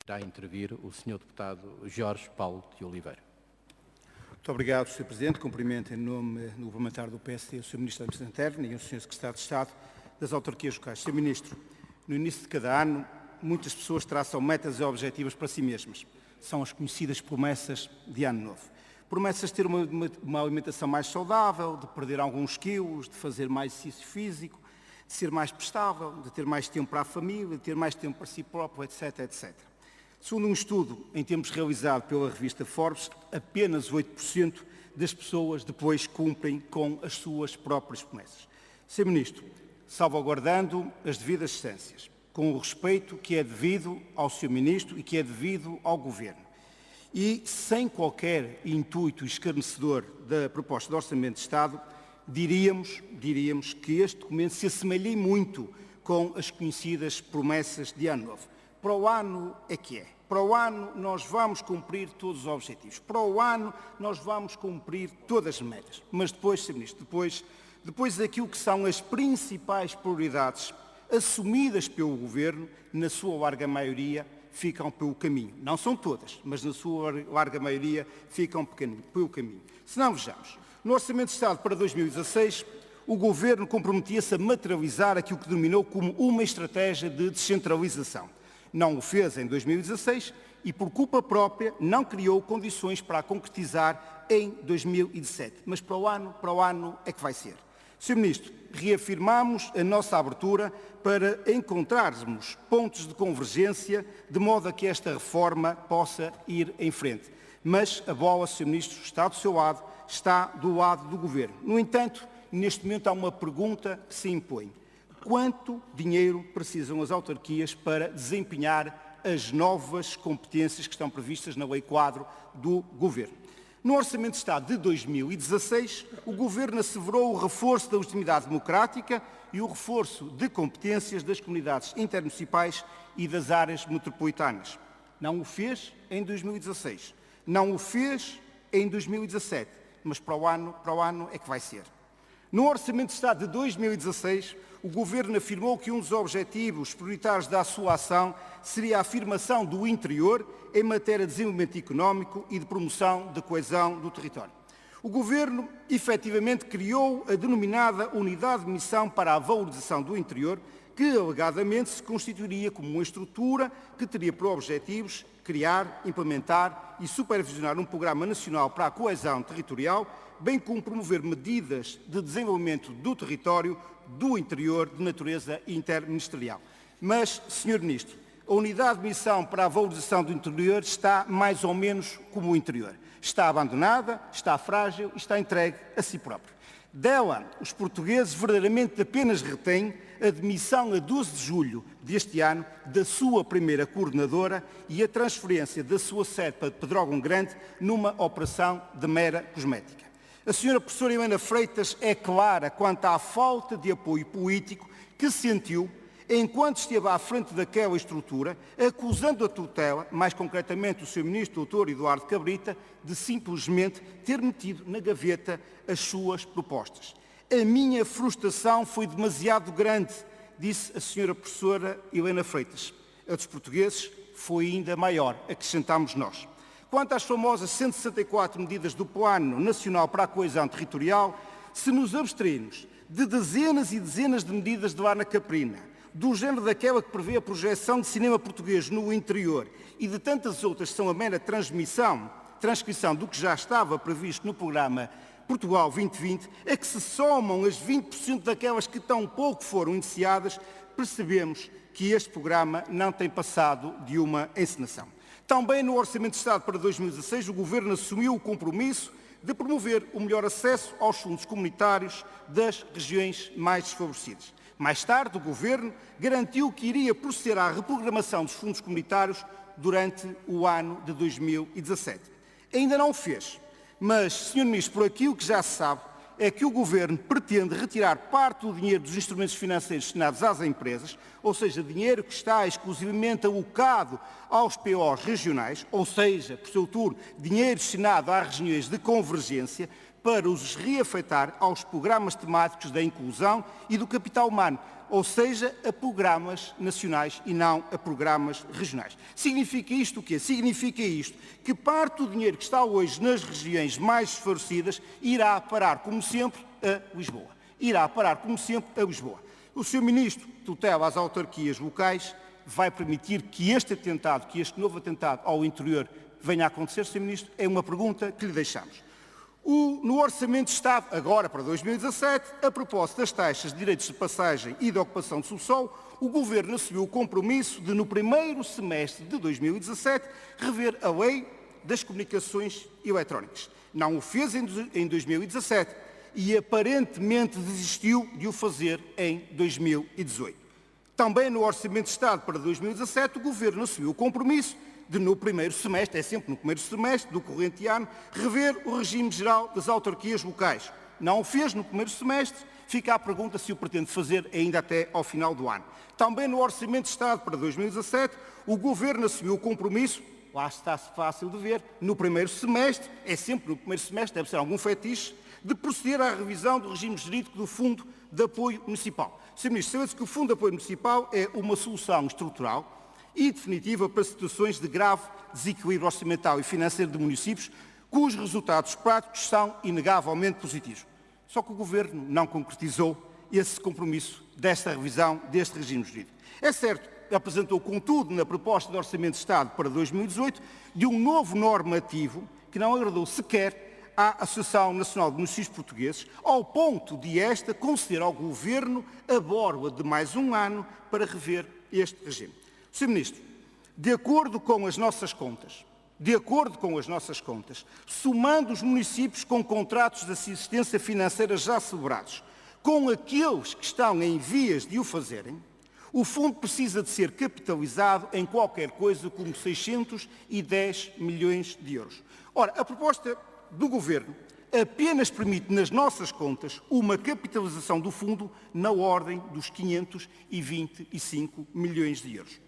Irá intervir o Sr. Deputado Jorge Paulo de Oliveira. Muito obrigado, Sr. Presidente. Cumprimento em nome do parlamentar do PSD o Sr. Ministro da Administração Interna e o Sr. Secretário de Estado das Autarquias Locais. Sr. Ministro, no início de cada ano, muitas pessoas traçam metas e objetivos para si mesmas. São as conhecidas promessas de ano novo. Promessas de ter uma alimentação mais saudável, de perder alguns quilos, de fazer mais exercício físico, de ser mais prestável, de ter mais tempo para a família, de ter mais tempo para si próprio, etc, etc. Segundo um estudo em tempos realizado pela revista Forbes, apenas 8% das pessoas depois cumprem com as suas próprias promessas. Sr. Ministro, salvaguardando as devidas distâncias, com o respeito que é devido ao Sr. Ministro e que é devido ao Governo, e sem qualquer intuito escarnecedor da proposta de Orçamento de Estado, diríamos que este documento se assemelha muito com as conhecidas promessas de ano novo. Para o ano é que é. Para o ano nós vamos cumprir todos os objetivos. Para o ano nós vamos cumprir todas as metas. Mas depois, Sr. Ministro, depois daquilo que são as principais prioridades assumidas pelo Governo, na sua larga maioria, ficam pelo caminho. Não são todas, mas na sua larga maioria ficam pelo caminho. Se não, vejamos. No Orçamento de Estado para 2016, o Governo comprometia-se a materializar aquilo que denominou como uma estratégia de descentralização. Não o fez em 2016 e, por culpa própria, não criou condições para a concretizar em 2017. Mas para o ano é que vai ser. Sr. Ministro, reafirmamos a nossa abertura para encontrarmos pontos de convergência de modo a que esta reforma possa ir em frente. Mas a bola, Sr. Ministro, está do seu lado, está do lado do Governo. No entanto, neste momento há uma pergunta que se impõe. Quanto dinheiro precisam as autarquias para desempenhar as novas competências que estão previstas na Lei Quadro do Governo? No Orçamento de Estado de 2016, o Governo asseverou o reforço da legitimidade democrática e o reforço de competências das comunidades intermunicipais e das áreas metropolitanas. Não o fez em 2016, não o fez em 2017, mas para o ano é que vai ser. No Orçamento de Estado de 2016, o Governo afirmou que um dos objetivos prioritários da sua ação seria a afirmação do interior em matéria de desenvolvimento económico e de promoção da coesão do território. O Governo, efetivamente, criou a denominada Unidade de Missão para a Valorização do Interior, que, alegadamente, se constituiria como uma estrutura que teria por objetivos criar, implementar e supervisionar um Programa Nacional para a Coesão Territorial, bem como promover medidas de desenvolvimento do território do interior de natureza interministerial. Mas, Sr. Ministro, a Unidade de Missão para a Valorização do Interior está mais ou menos como o interior. Está abandonada, está frágil e está entregue a si própria. Dela, os portugueses verdadeiramente apenas retêm a demissão a 12 de julho deste ano da sua primeira coordenadora e a transferência da sua sede para Pedrógão Grande numa operação de mera cosmética. A senhora professora Helena Freitas é clara quanto à falta de apoio político que sentiu enquanto esteve à frente daquela estrutura, acusando a tutela, mais concretamente o Sr. Ministro Dr. Eduardo Cabrita, de simplesmente ter metido na gaveta as suas propostas. A minha frustração foi demasiado grande, disse a senhora professora Helena Freitas. A dos portugueses foi ainda maior, acrescentámos nós. Quanto às famosas 164 medidas do Plano Nacional para a Coesão Territorial, se nos abstrairmos de dezenas e dezenas de medidas de Ana Caprina, do género daquela que prevê a projeção de cinema português no interior e de tantas outras que são a mera transcrição do que já estava previsto no programa Portugal 2020, a que se somam as 20% daquelas que tão pouco foram iniciadas, percebemos que este programa não tem passado de uma encenação. Também no Orçamento de Estado para 2016, o Governo assumiu o compromisso de promover o melhor acesso aos fundos comunitários das regiões mais desfavorecidas. Mais tarde, o Governo garantiu que iria proceder à reprogramação dos fundos comunitários durante o ano de 2017. Ainda não o fez, mas, Sr. Ministro, por aquilo que já se sabe, é que o Governo pretende retirar parte do dinheiro dos instrumentos financeiros destinados às empresas, ou seja, dinheiro que está exclusivamente alocado aos POs regionais, ou seja, por seu turno, dinheiro destinado às regiões de convergência, para os reafetar aos programas temáticos da inclusão e do capital humano, ou seja, a programas nacionais e não a programas regionais. Significa isto o quê? Significa isto que parte do dinheiro que está hoje nas regiões mais desfavorecidas irá parar, como sempre, a Lisboa. Irá parar, como sempre, a Lisboa. O Sr. Ministro tutela as autarquias locais, vai permitir que este atentado, que este novo atentado ao interior venha a acontecer, Sr. Ministro? É uma pergunta que lhe deixamos. No Orçamento de Estado, agora para 2017, a propósito das taxas de direitos de passagem e de ocupação de subsolo, o Governo assumiu o compromisso de, no primeiro semestre de 2017, rever a Lei das Comunicações Eletrónicas. Não o fez em 2017 e aparentemente desistiu de o fazer em 2018. Também no Orçamento de Estado para 2017, o Governo assumiu o compromisso de, no primeiro semestre, é sempre no primeiro semestre do corrente ano, rever o regime geral das autarquias locais. Não o fez no primeiro semestre, fica a pergunta se o pretende fazer ainda até ao final do ano. Também no Orçamento de Estado para 2017, o Governo assumiu o compromisso, lá está fácil de ver, no primeiro semestre, é sempre no primeiro semestre, deve ser algum fetiche, de proceder à revisão do regime jurídico do Fundo de Apoio Municipal. Sr. Ministro, sabe-se que o Fundo de Apoio Municipal é uma solução estrutural e definitiva para situações de grave desequilíbrio orçamental e financeiro de municípios, cujos resultados práticos são inegavelmente positivos. Só que o Governo não concretizou esse compromisso desta revisão deste regime jurídico. É certo, apresentou, contudo, na proposta de Orçamento de Estado para 2018, de um novo normativo que não agradou sequer à Associação Nacional de Municípios Portugueses, ao ponto de esta conceder ao Governo a borla de mais um ano para rever este regime. Sr. Ministro, de acordo com as nossas contas, somando os municípios com contratos de assistência financeira já celebrados, com aqueles que estão em vias de o fazerem, o fundo precisa de ser capitalizado em qualquer coisa como 610 milhões de euros. Ora, a proposta do Governo apenas permite, nas nossas contas, uma capitalização do fundo na ordem dos 525 milhões de euros.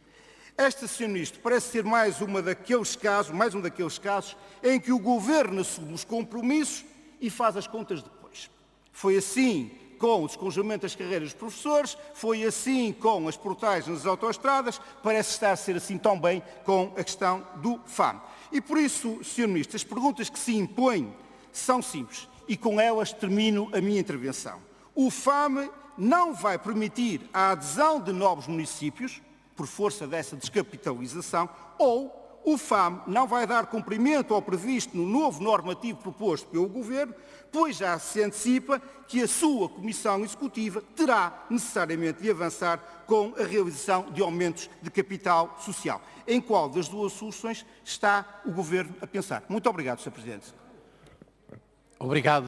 Esta, Sr. Ministro, parece ser mais um daqueles casos em que o Governo assume os compromissos e faz as contas depois. Foi assim com o descongelamento das carreiras dos professores, foi assim com as portagens nas autoestradas, parece estar a ser assim também com a questão do FAM. E por isso, Sr. Ministro, as perguntas que se impõem são simples e com elas termino a minha intervenção. O FAM não vai permitir a adesão de novos municípios, por força dessa descapitalização, ou o FAM não vai dar cumprimento ao previsto no novo normativo proposto pelo Governo, pois já se antecipa que a sua Comissão Executiva terá necessariamente de avançar com a realização de aumentos de capital social. Em qual das duas soluções está o Governo a pensar? Muito obrigado, Sr. Presidente. Obrigado.